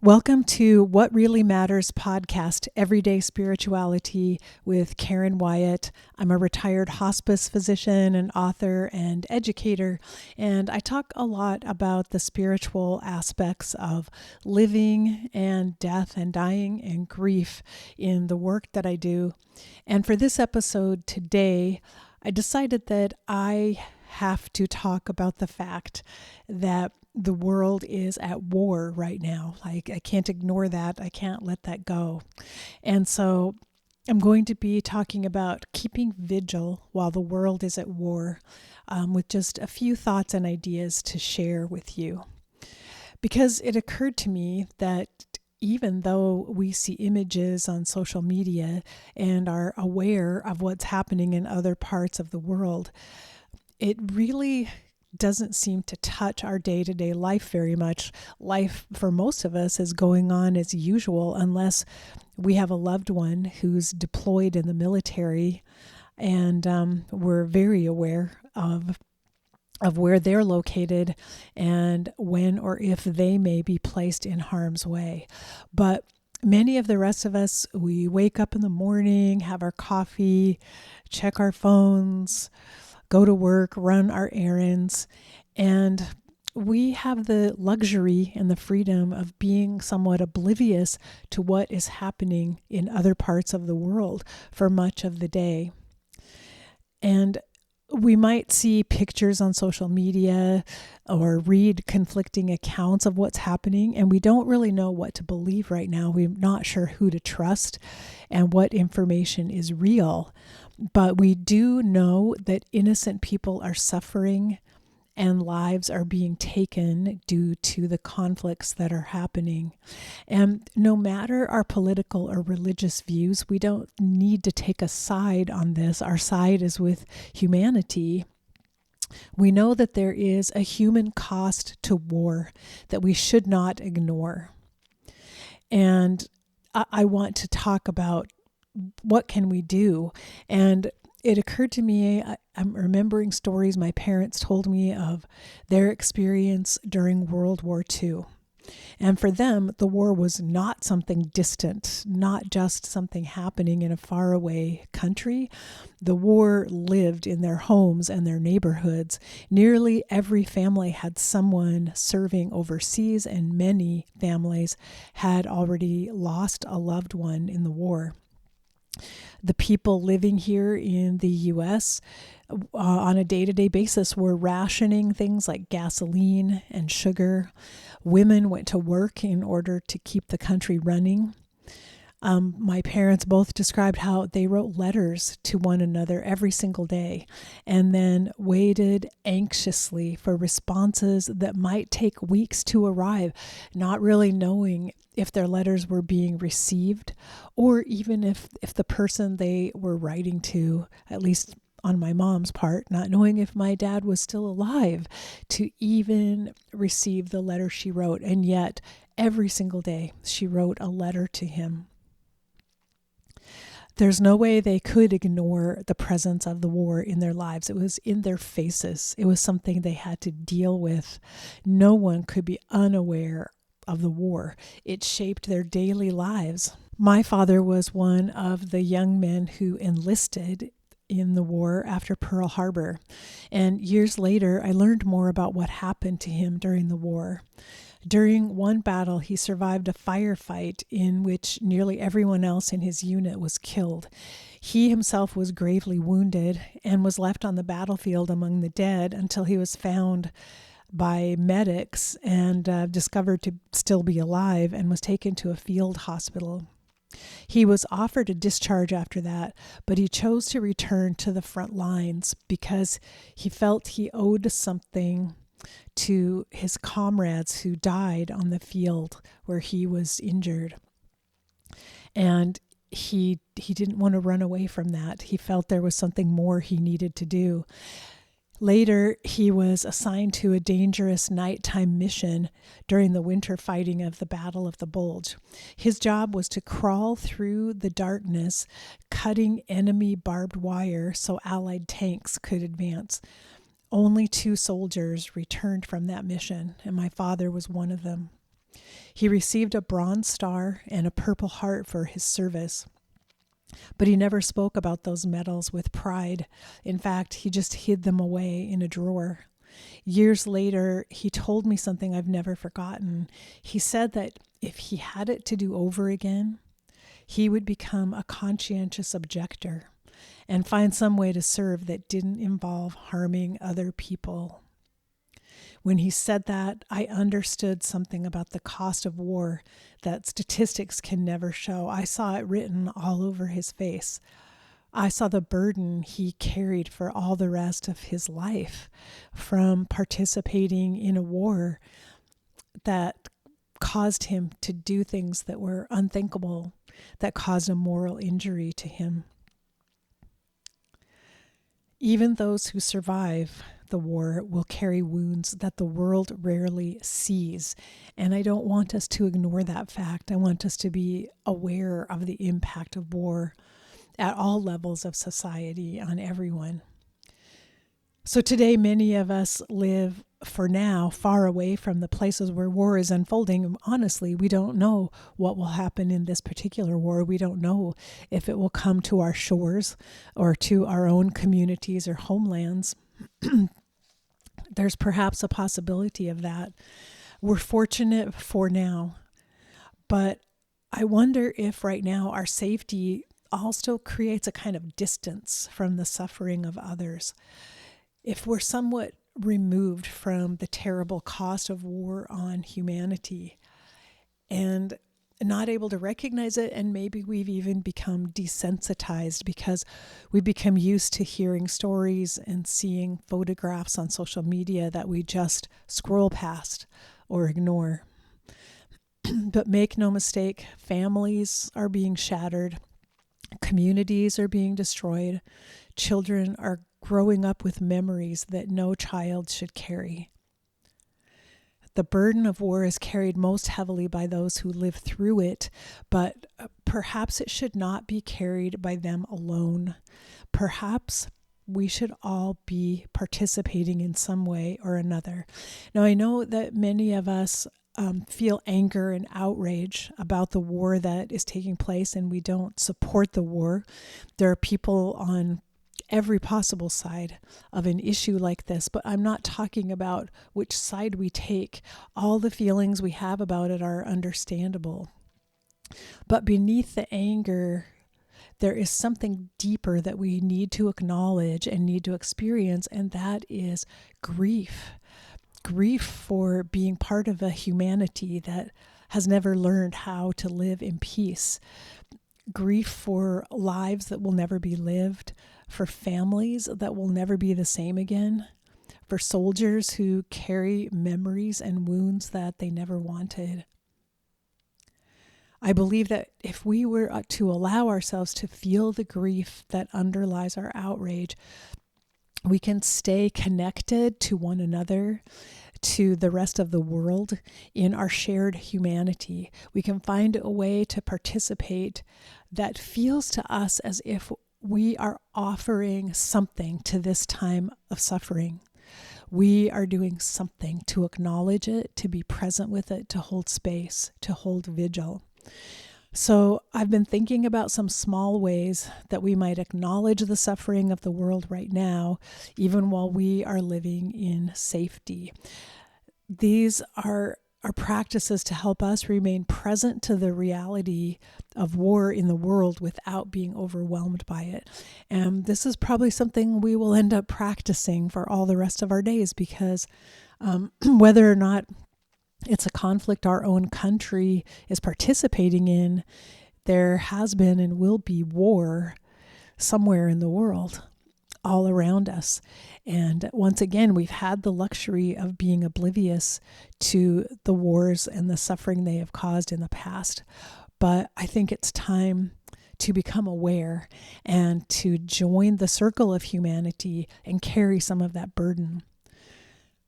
Welcome to What Really Matters podcast, Everyday Spirituality with Karen Wyatt. I'm a retired hospice physician, an author, and educator, and I talk a lot about the spiritual aspects of living and death and dying and grief in the work that I do. And for this episode today, I decided that I have to talk about the fact that the world is at war right now. Like, I can't ignore that. I can't let that go. And so I'm going to be talking about keeping vigil while the world is at war, with just a few thoughts and ideas to share with you. Because it occurred to me that even though we see images on social media and are aware of what's happening in other parts of the world, it really doesn't seem to touch our day-to-day life very much. Life for most of us is going on as usual unless we have a loved one who's deployed in the military, and we're very aware of where they're located and when or if they may be placed in harm's way. But many of the rest of us, we wake up in the morning, have our coffee, check our phones, go to work, run our errands, and we have the luxury and the freedom of being somewhat oblivious to what is happening in other parts of the world for much of the day. And we might see pictures on social media or read conflicting accounts of what's happening, and we don't really know what to believe right now. We're not sure who to trust and what information is real. But we do know that innocent people are suffering and lives are being taken due to the conflicts that are happening. And no matter our political or religious views, we don't need to take a side on this. Our side is with humanity. We know that there is a human cost to war that we should not ignore. And I want to talk about what can we do? And it occurred to me, I'm remembering stories my parents told me of their experience during World War II. And for them, the war was not something distant, not just something happening in a faraway country. The war lived in their homes and their neighborhoods. Nearly every family had someone serving overseas, and many families had already lost a loved one in the war. The people living here in the U.S. On a day-to-day basis were rationing things like gasoline and sugar. Women went to work in order to keep the country running. My parents both described how they wrote letters to one another every single day and then waited anxiously for responses that might take weeks to arrive, not really knowing if their letters were being received or even if the person they were writing to, at least on my mom's part, not knowing if my dad was still alive to even receive the letter she wrote. And yet every single day she wrote a letter to him. There's no way they could ignore the presence of the war in their lives. It was in their faces. It was something they had to deal with. No one could be unaware of the war. It shaped their daily lives. My father was one of the young men who enlisted in the war after Pearl Harbor. And years later, I learned more about what happened to him during the war. During one battle, he survived a firefight in which nearly everyone else in his unit was killed. He himself was gravely wounded and was left on the battlefield among the dead until he was found by medics and discovered to still be alive and was taken to a field hospital. He was offered a discharge after that, but he chose to return to the front lines because he felt he owed something to his comrades who died on the field where he was injured. And he didn't want to run away from that. He felt there was something more he needed to do. Later, he was assigned to a dangerous nighttime mission during the winter fighting of the Battle of the Bulge. His job was to crawl through the darkness, cutting enemy barbed wire so Allied tanks could advance. Only 2 soldiers returned from that mission, and my father was one of them. He received a Bronze Star and a Purple Heart for his service, but he never spoke about those medals with pride. In fact, he just hid them away in a drawer. Years later, he told me something I've never forgotten. He said that if he had it to do over again, he would become a conscientious objector and find some way to serve that didn't involve harming other people. When he said that, I understood something about the cost of war that statistics can never show. I saw it written all over his face. I saw the burden he carried for all the rest of his life from participating in a war that caused him to do things that were unthinkable, that caused a moral injury to him. Even those who survive the war will carry wounds that the world rarely sees. And I don't want us to ignore that fact. I want us to be aware of the impact of war at all levels of society on everyone. So today, many of us live, for now, far away from the places where war is unfolding. Honestly, we don't know what will happen in this particular war. We don't know if it will come to our shores or to our own communities or homelands. There's perhaps a possibility of that. We're fortunate for now, but I wonder if right now our safety also creates a kind of distance from the suffering of others. If we're somewhat removed from the terrible cost of war on humanity and not able to recognize it, and maybe we've even become desensitized because we've become used to hearing stories and seeing photographs on social media that we just scroll past or ignore. But make no mistake, families are being shattered, communities are being destroyed, children are growing up with memories that no child should carry. The burden of war is carried most heavily by those who live through it, but perhaps it should not be carried by them alone. Perhaps we should all be participating in some way or another. Now, I know that many of us feel anger and outrage about the war that is taking place, and we don't support the war. There are people on every possible side of an issue like this, but I'm not talking about which side we take. All the feelings we have about it are understandable. But beneath the anger, there is something deeper that we need to acknowledge and need to experience, and that is grief. Grief for being part of a humanity that has never learned how to live in peace. Grief for lives that will never be lived, for families that will never be the same again, for soldiers who carry memories and wounds that they never wanted. I believe that if we were to allow ourselves to feel the grief that underlies our outrage, we can stay connected to one another, to the rest of the world in our shared humanity. We can find a way to participate that feels to us as if we are offering something to this time of suffering. We are doing something to acknowledge it, to be present with it, to hold space, to hold vigil. So I've been thinking about some small ways that we might acknowledge the suffering of the world right now, even while we are living in safety. These are practices to help us remain present to the reality of war in the world without being overwhelmed by it. And this is probably something we will end up practicing for all the rest of our days, because whether or not it's a conflict our own country is participating in, there has been and will be war somewhere in the world, all around us. And once again, we've had the luxury of being oblivious to the wars and the suffering they have caused in the past. But I think it's time to become aware and to join the circle of humanity and carry some of that burden.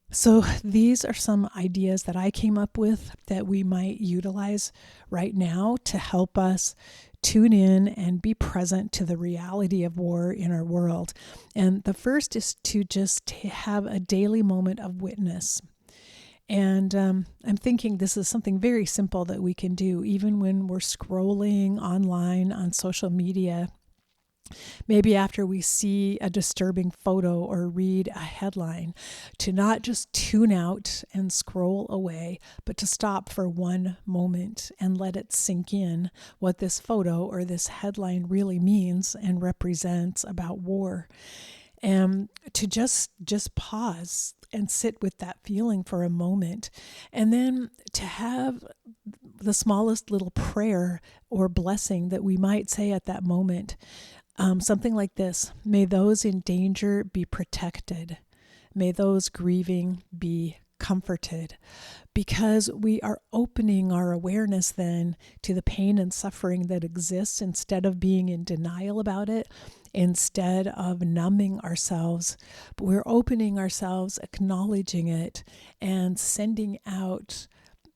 So these are some ideas that I came up with that we might utilize right now to help us tune in and be present to the reality of war in our world. And the first is to just have a daily moment of witness. And I'm thinking this is something very simple that we can do even when we're scrolling online on social media. Maybe after we see a disturbing photo or read a headline, to not just tune out and scroll away, but to stop for one moment and let it sink in what this photo or this headline really means and represents about war. And to just pause and sit with that feeling for a moment, and then to have the smallest little prayer or blessing that we might say at that moment. Something like this: may those in danger be protected. May those grieving be comforted. Because we are opening our awareness then to the pain and suffering that exists, instead of being in denial about it, instead of numbing ourselves. But we're opening ourselves, acknowledging it, and sending out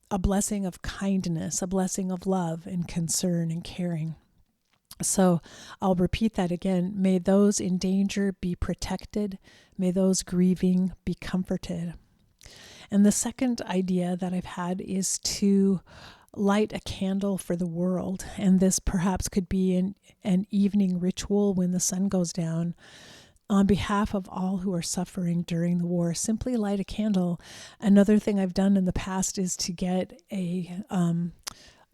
a blessing of kindness, a blessing of love and concern and caring. So I'll repeat that again. May those in danger be protected. May those grieving be comforted. And the second idea that I've had is to light a candle for the world. And this perhaps could be an evening ritual when the sun goes down. On behalf of all who are suffering during the war, simply light a candle. Another thing I've done in the past is to get a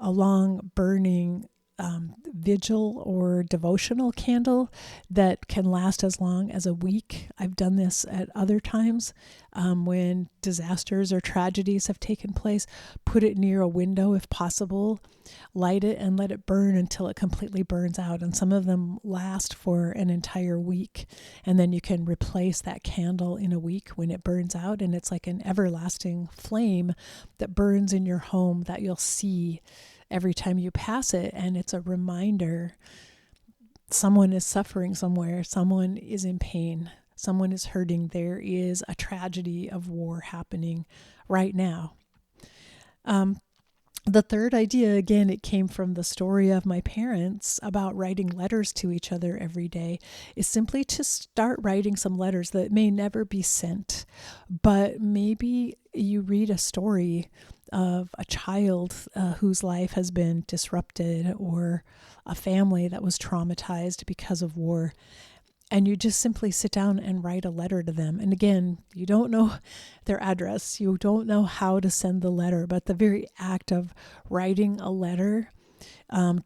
long burning vigil or devotional candle that can last as long as a week. I've done this at other times when disasters or tragedies have taken place. Put it near a window if possible, light it and let it burn until it completely burns out. And some of them last for an entire week. And then you can replace that candle in a week when it burns out. And it's like an everlasting flame that burns in your home that you'll see every time you pass it. And it's a reminder someone is suffering somewhere, someone is in pain, someone is hurting. There is a tragedy of war happening right now. The third idea, again, it came from the story of my parents about writing letters to each other every day, is simply to start writing some letters that may never be sent. But maybe you read a story of a child whose life has been disrupted, or a family that was traumatized because of war. And you just simply sit down and write a letter to them. And again, you don't know their address. You don't know how to send the letter. But the very act of writing a letter,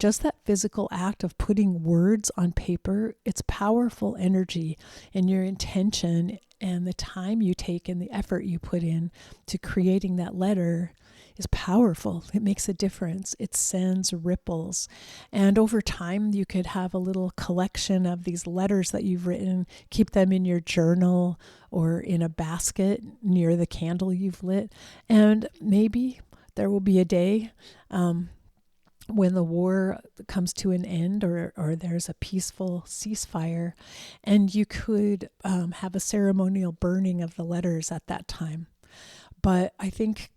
just that physical act of putting words on paper, it's powerful energy. And your intention and the time you take and the effort you put in to creating that letter is powerful. It makes a difference. It sends ripples. And over time, you could have a little collection of these letters that you've written, keep them in your journal or in a basket near the candle you've lit. And maybe there will be a day when the war comes to an end, or there's a peaceful ceasefire, and you could have a ceremonial burning of the letters at that time. But I think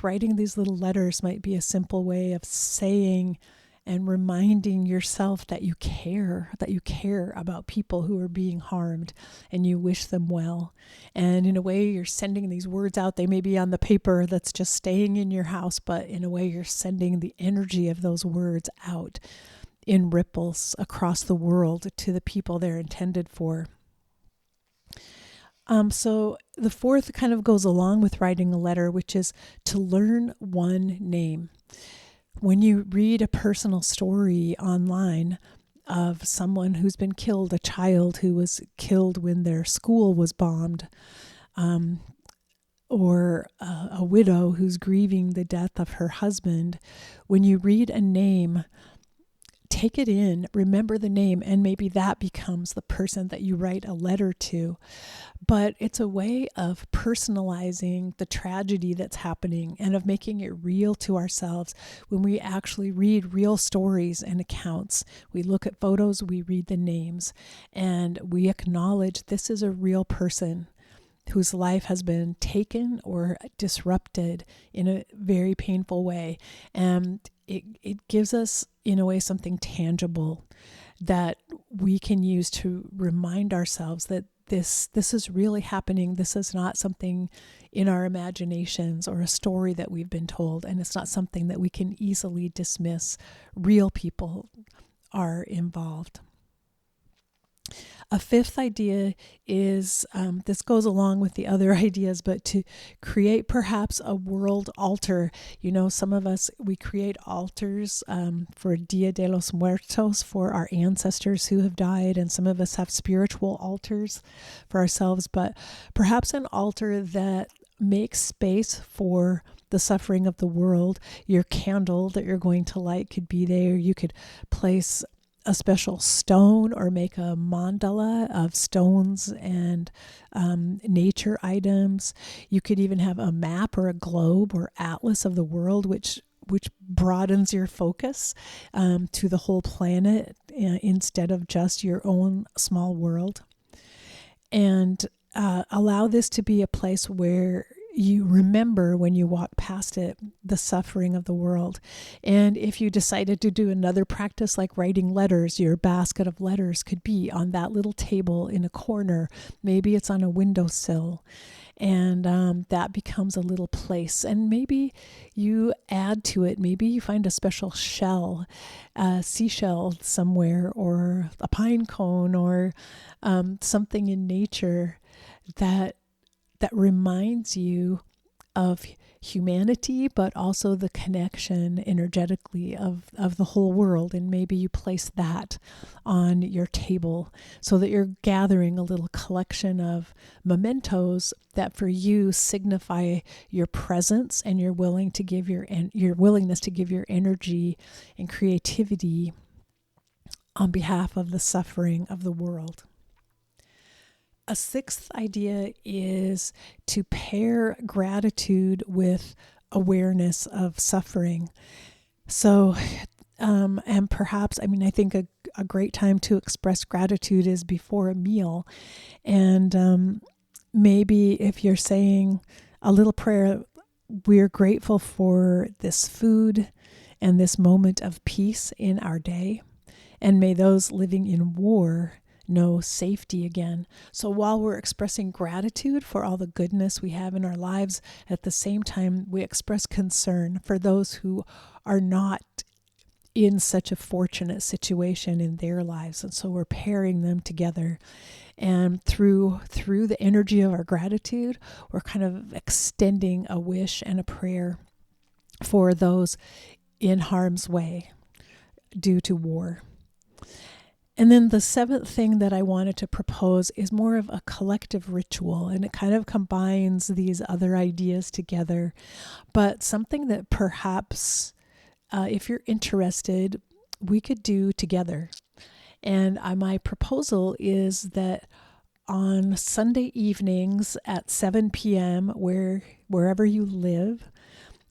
writing these little letters might be a simple way of saying and reminding yourself that you care about people who are being harmed, and you wish them well. And in a way, you're sending these words out. They may be on the paper that's just staying in your house, but in a way, you're sending the energy of those words out in ripples across the world to the people they're intended for. So the fourth kind of goes along with writing a letter, which is to learn one name. When you read a personal story online of someone who's been killed, a child who was killed when their school was bombed, or a widow who's grieving the death of her husband, when you read a name, take it in, remember the name, and maybe that becomes the person that you write a letter to. But it's a way of personalizing the tragedy that's happening and of making it real to ourselves. When we actually read real stories and accounts, we look at photos, we read the names, and we acknowledge this is a real person whose life has been taken or disrupted in a very painful way. And it gives us, in a way, something tangible that we can use to remind ourselves that this is really happening. This is not something in our imaginations or a story that we've been told, and it's not something that we can easily dismiss. Real people are involved. A fifth idea is, this goes along with the other ideas, but to create perhaps a world altar. Some of us, we create altars for Dia de los Muertos, for our ancestors who have died, and some of us have spiritual altars for ourselves, but perhaps an altar that makes space for the suffering of the world. Your candle that you're going to light could be there. You could place a special stone or make a mandala of stones and nature items. You could even have a map or a globe or atlas of the world, which broadens your focus to the whole planet instead of just your own small world. And allow this to be a place where you remember, when you walk past it, the suffering of the world. And if you decided to do another practice like writing letters, your basket of letters could be on that little table in a corner. Maybe it's on a windowsill. And that becomes a little place. And maybe you add to it, maybe you find a special shell, a seashell somewhere, or a pine cone, or something in nature that reminds you of humanity, but also the connection energetically of the whole world. And maybe you place that on your table so that you're gathering a little collection of mementos that for you signify your presence and your willingness to give your energy and creativity on behalf of the suffering of the world. A sixth idea is to pair gratitude with awareness of suffering. So, and perhaps, I think a great time to express gratitude is before a meal. And maybe if you're saying a little prayer, we're grateful for this food and this moment of peace in our day. And may those living in war know safety again. So while we're expressing gratitude for all the goodness we have in our lives, at the same time, we express concern for those who are not in such a fortunate situation in their lives. And so we're pairing them together. And through the energy of our gratitude, we're kind of extending a wish and a prayer for those in harm's way due to war. And then the seventh thing that I wanted to propose is more of a collective ritual, and it kind of combines these other ideas together, but something that perhaps, if you're interested, we could do together. And my proposal is that on Sunday evenings at 7 p.m., wherever you live,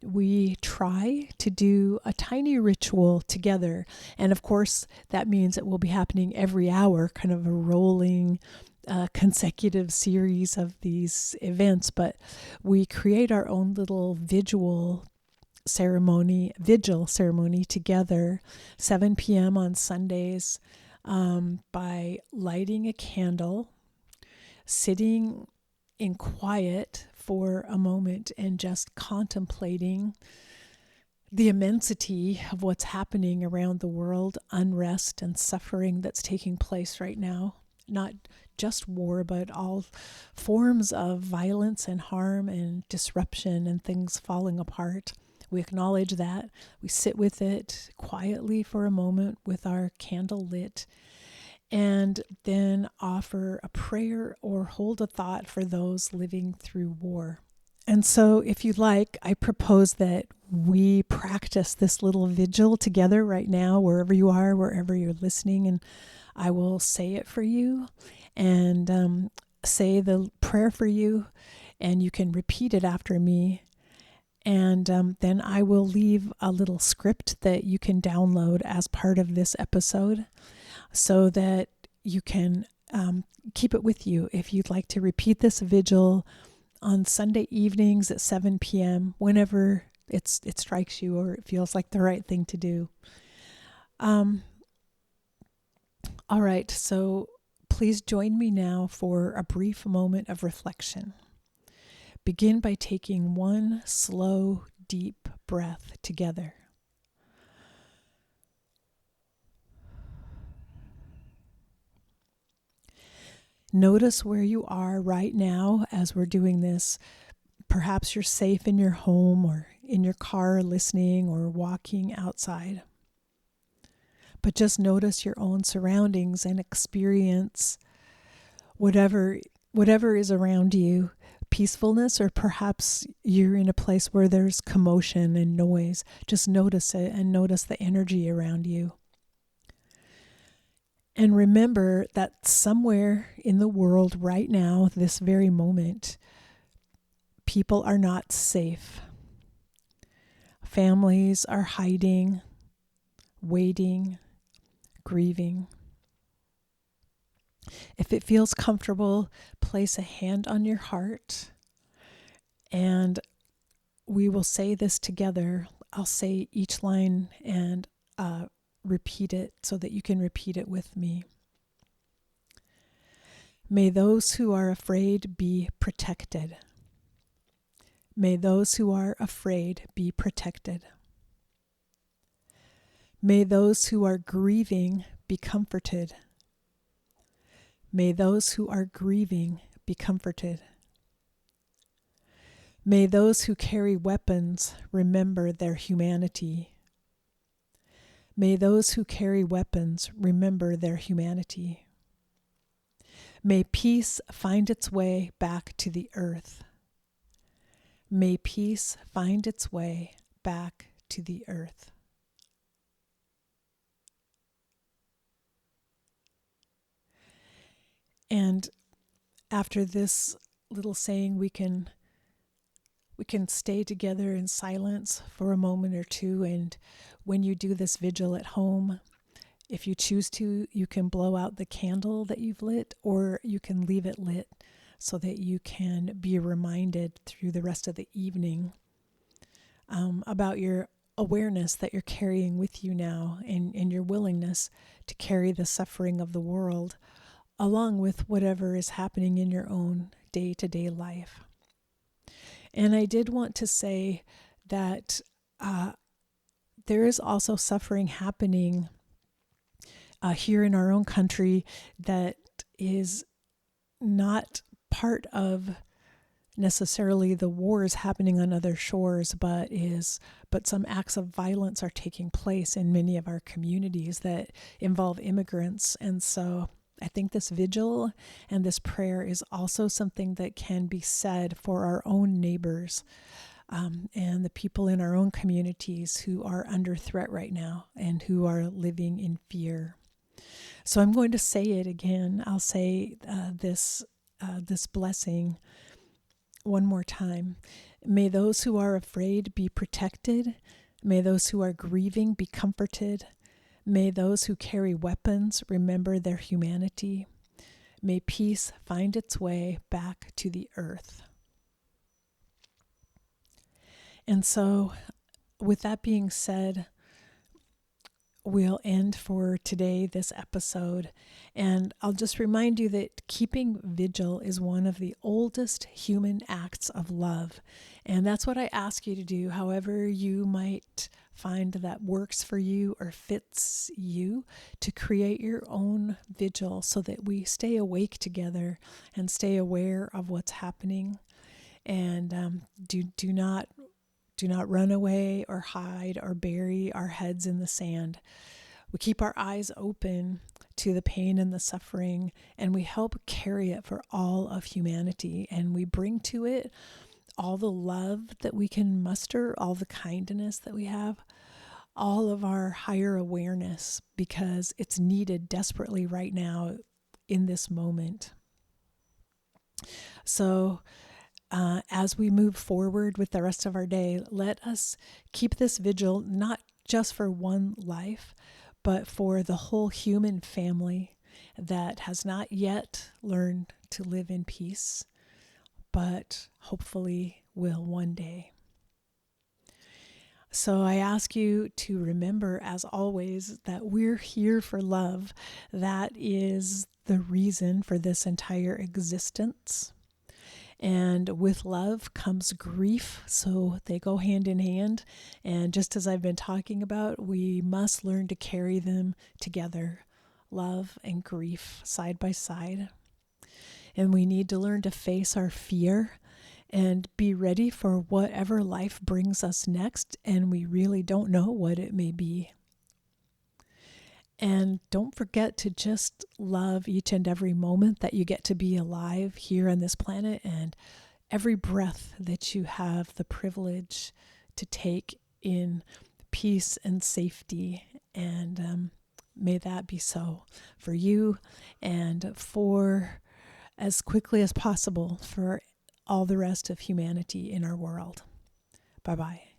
we try to do a tiny ritual together. And of course, that means it will be happening every hour, kind of a rolling consecutive series of these events. But we create our own little vigil ceremony together, 7 p.m. on Sundays, by lighting a candle, sitting in quiet for a moment and just contemplating the immensity of what's happening around the world, unrest and suffering that's taking place right now. Not just war, but all forms of violence and harm and disruption and things falling apart. We acknowledge that. We sit with it quietly for a moment with our candle lit, and then offer a prayer or hold a thought for those living through war. And so if you'd like, I propose that we practice this little vigil together right now, wherever you are, wherever you're listening, and I will say it for you and say the prayer for you, and you can repeat it after me. And then I will leave a little script that you can download as part of this episode, so that you can keep it with you if you'd like to repeat this vigil on Sunday evenings at 7 p.m., whenever it strikes you or it feels like the right thing to do. All right, so please join me now for a brief moment of reflection. Begin by taking one slow, deep breath together. Notice where you are right now as we're doing this. Perhaps you're safe in your home or in your car listening or walking outside. But just notice your own surroundings and experience whatever is around you, peacefulness, or perhaps you're in a place where there's commotion and noise. Just notice it and notice the energy around you. And remember that somewhere in the world right now, this very moment, people are not safe. Families are hiding, waiting, grieving. If it feels comfortable, place a hand on your heart, and we will say this together. I'll say each line and repeat it so that you can repeat it with me. May those who are afraid be protected. May those who are afraid be protected. May those who are grieving be comforted. May those who are grieving be comforted. May those who carry weapons remember their humanity. May those who carry weapons remember their humanity. May peace find its way back to the earth. May peace find its way back to the earth. And after this little saying, we can stay together in silence for a moment or two. And when you do this vigil at home, if you choose to, you can blow out the candle that you've lit, or you can leave it lit so that you can be reminded through the rest of the evening about your awareness that you're carrying with you now, and your willingness to carry the suffering of the world along with whatever is happening in your own day-to-day life. And I did want to say that there is also suffering happening here in our own country that is not part of necessarily the wars happening on other shores, but some acts of violence are taking place in many of our communities that involve immigrants. And so I think this vigil and this prayer is also something that can be said for our own neighbors and the people in our own communities who are under threat right now and who are living in fear. So I'm going to say it again. I'll say this blessing one more time. May those who are afraid be protected. May those who are grieving be comforted. May those who carry weapons remember their humanity. May peace find its way back to the earth. And so, with that being said, we'll end for today this episode. And I'll just remind you that keeping vigil is one of the oldest human acts of love. And that's what I ask you to do, however you might find that works for you or fits you, to create your own vigil so that we stay awake together and stay aware of what's happening. And do not run away or hide or bury our heads in the sand. We keep our eyes open to the pain and the suffering, and we help carry it for all of humanity. And we bring to it all the love that we can muster, all the kindness that we have, all of our higher awareness, because it's needed desperately right now in this moment. So as we move forward with the rest of our day, let us keep this vigil not just for one life, but for the whole human family that has not yet learned to live in peace, but hopefully will one day. So I ask you to remember, as always, that we're here for love. That is the reason for this entire existence. And with love comes grief, so they go hand in hand. And just as I've been talking about, we must learn to carry them together, love and grief side by side. And we need to learn to face our fear and be ready for whatever life brings us next, and we really don't know what it may be. And don't forget to just love each and every moment that you get to be alive here on this planet, and every breath that you have the privilege to take in peace and safety. And may that be so for you, and for as quickly as possible for all the rest of humanity in our world. Bye-bye.